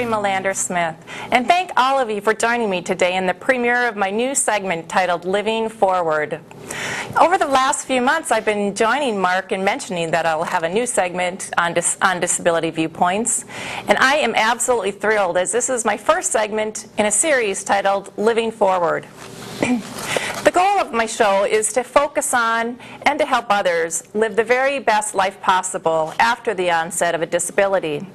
Sheri Melander-Smith, and thank all of you for joining me today in the premiere of my new segment titled Living Forward. Over the last few months, I've been joining Mark in mentioning that I'll have a new segment on disability viewpoints, and I am absolutely thrilled as this is my first segment in a series titled Living Forward. The goal of my show is to focus on and to help others live the very best life possible after the onset of a disability.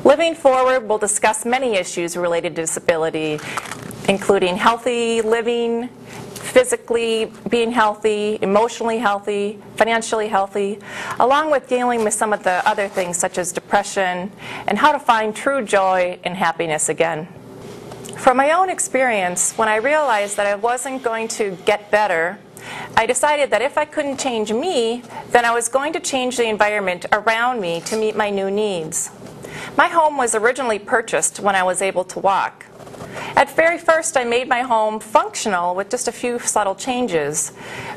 Living Forward will discuss many issues related to disability, including healthy living, physically being healthy, emotionally healthy, financially healthy, along with dealing with some of the other things such as depression and how to find true joy and happiness again. From my own experience, when I realized that I wasn't going to get better, I decided that if I couldn't change me, then I was going to change the environment around me to meet my new needs. My home was originally purchased when I was able to walk. At very first, I made my home functional with just a few subtle changes,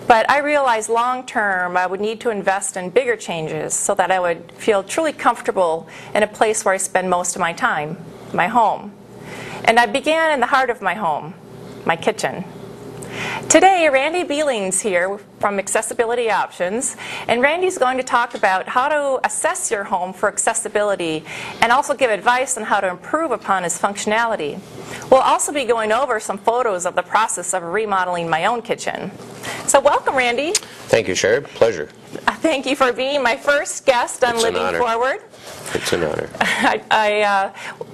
but I realized long term I would need to invest in bigger changes so that I would feel truly comfortable in a place where I spend most of my time, my home. And I began in the heart of my home, my kitchen. Today, Randy Beeling's here from Accessibility Options, and Randy's going to talk about how to assess your home for accessibility and also give advice on how to improve upon its functionality. We'll also be going over some photos of the process of remodeling my own kitchen. So welcome, Randy. Thank you, Sheri. Pleasure. Thank you for being my first guest on Living Forward. It's an honor. I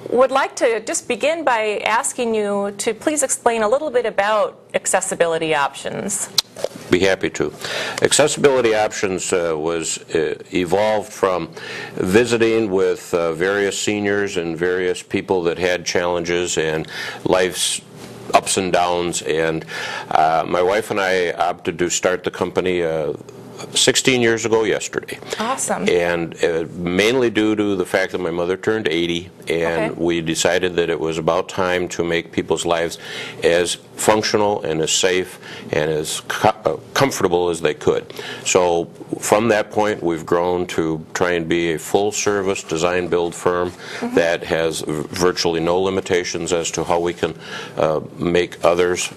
would like to just begin by asking you to please explain a little bit about Accessibility Options. Be happy to. Accessibility Options was evolved from visiting with various seniors and various people that had challenges and life's ups and downs, and my wife and I opted to start the company 16 years ago yesterday. Awesome. And mainly due to the fact that my mother turned 80, and we decided that it was about time to make people's lives as functional and as safe and as comfortable as they could. So from that point, we've grown to try and be a full-service design-build firm that has virtually no limitations as to how we can make others'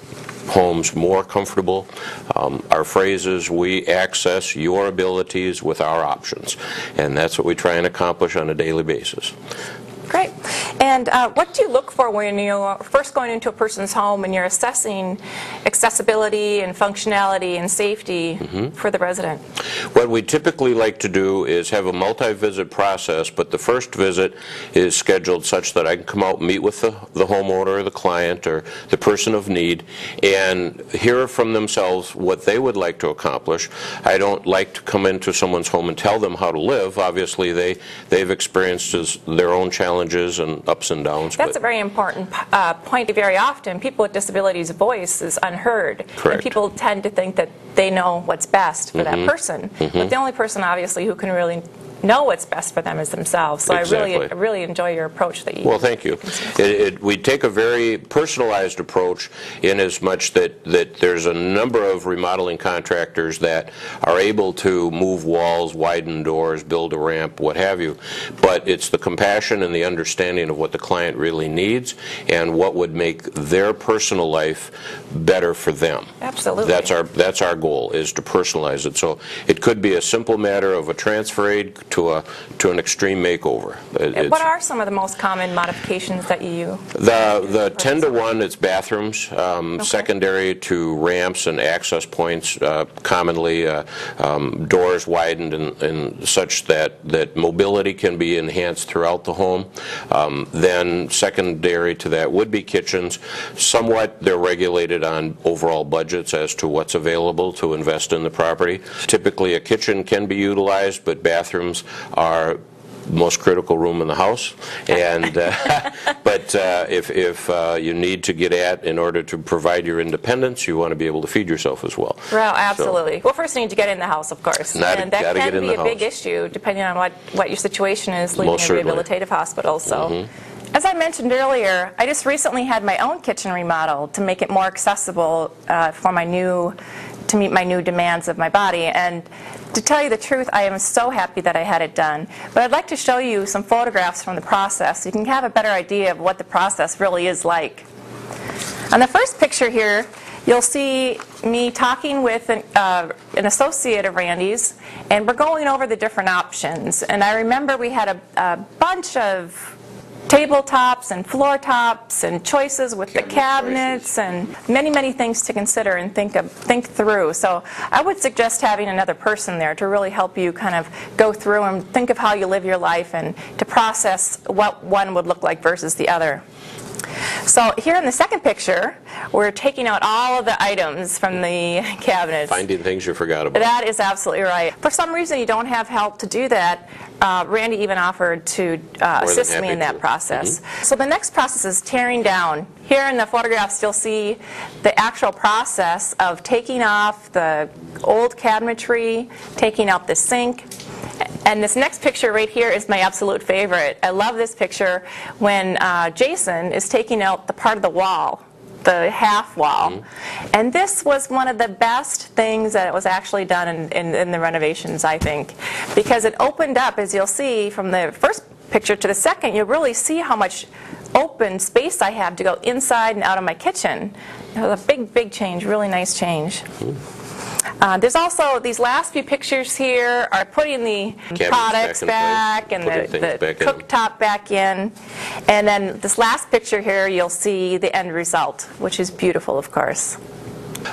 homes more comfortable. Our phrase is, we access your abilities with our options, and that's what we try and accomplish on a daily basis. Great. And what do you look for when you're first going into a person's home and you're assessing accessibility and functionality and safety for the resident? What we typically like to do is have a multi-visit process, but the first visit is scheduled such that I can come out and meet with the homeowner or the client or the person of need and hear from themselves what they would like to accomplish. I don't like to come into someone's home and tell them how to live. Obviously, they've experienced their own challenges and ups and downs. That's a very important point. Very often, people with disabilities' voice is unheard. Correct. And people tend to think that they know what's best for that person. But the only person, obviously, who can really know what's best for them is themselves. So exactly. I really enjoy your approach that you. Well, thank you. We take a very personalized approach in as much that there's a number of remodeling contractors that are able to move walls, widen doors, build a ramp, what have you. But it's the compassion and the understanding of what the client really needs and what would make their personal life better for them. Absolutely. That's our goal, is to personalize it. So it could be a simple matter of a transfer aid to an extreme makeover. What are some of the most common modifications that you use? The 10 to 1, it's bathrooms, secondary to ramps and access points, commonly doors widened and such that mobility can be enhanced throughout the home. Then secondary to that would be kitchens. Somewhat they're regulated on overall budgets as to what's available to invest in the property. Typically a kitchen can be utilized, but bathrooms are most critical room in the house, and but if you need to get at in order to provide your independence, you want to be able to feed yourself as well. Well, absolutely. So, well, first you need to get in the house, of course, and that can be a big issue depending on what your situation is living in a rehabilitative hospital. So. As I mentioned earlier, I just recently had my own kitchen remodeled to make it more accessible for my new to meet my new demands of my body. And to tell you the truth, I am so happy that I had it done. But I'd like to show you some photographs from the process so you can have a better idea of what the process really is like. On the first picture here, you'll see me talking with an associate of Randy's, and we're going over the different options. And I remember we had a bunch of tabletops and floor tops and choices with the cabinets and many things to consider and think through. So I would suggest having another person there to really help you kind of go through and think of how you live your life and to process what one would look like versus the other. So here in the second picture, we're taking out all of the items from the cabinets. Finding things you forgot about. That is absolutely right. For some reason you don't have help to do that. Randy even offered to assist me in that process. So the next process is tearing down. Here in the photographs you'll see the actual process of taking off the old cabinetry, taking out the sink. And this next picture right here is my absolute favorite. I love this picture when Jason is taking out the part of the wall, the half wall. And this was one of the best things that was actually done in the renovations, I think, because it opened up, as you'll see from the first picture to the second, you'll really see how much open space I have to go inside and out of my kitchen. It was a big change, really nice change. There's also these last few pictures here are putting the products back and the cooktop back in. And then this last picture here, you'll see the end result, which is beautiful, of course.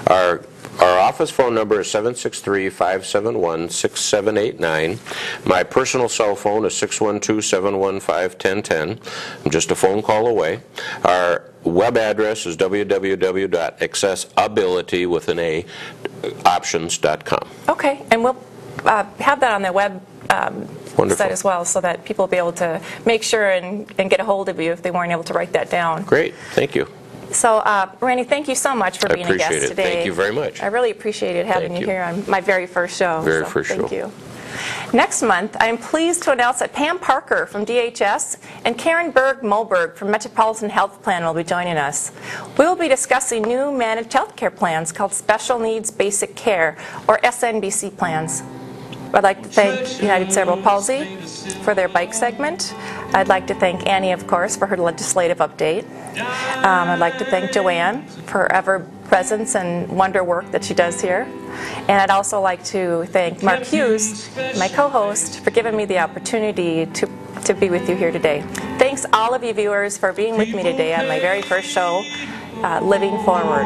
Our office phone number is 763-571-6789. My personal cell phone is 612-715-1010. I'm just a phone call away. Our web address is www.accessibility.options.com. Okay, and we'll have that on the web site as well, so that people will be able to make sure and get a hold of you if they weren't able to write that down. Great, thank you. So, Randy, thank you so much for being a guest today. Thank you very much. I really appreciated having you here on my very first show. Thank you. Next month, I am pleased to announce that Pam Parker from DHS and Karen Berg-Moberg from Metropolitan Health Plan will be joining us. We will be discussing new managed health care plans called Special Needs Basic Care, or SNBC plans. I'd like to thank United Cerebral Palsy for their bike segment. I'd like to thank Annie, of course, for her legislative update. I'd like to thank Joanne for her ever-presence and wonder work that she does here. And I'd also like to thank Mark Hughes, my co-host, for giving me the opportunity to be with you here today. Thanks all of you viewers for being with me today on my very first show, Living Forward.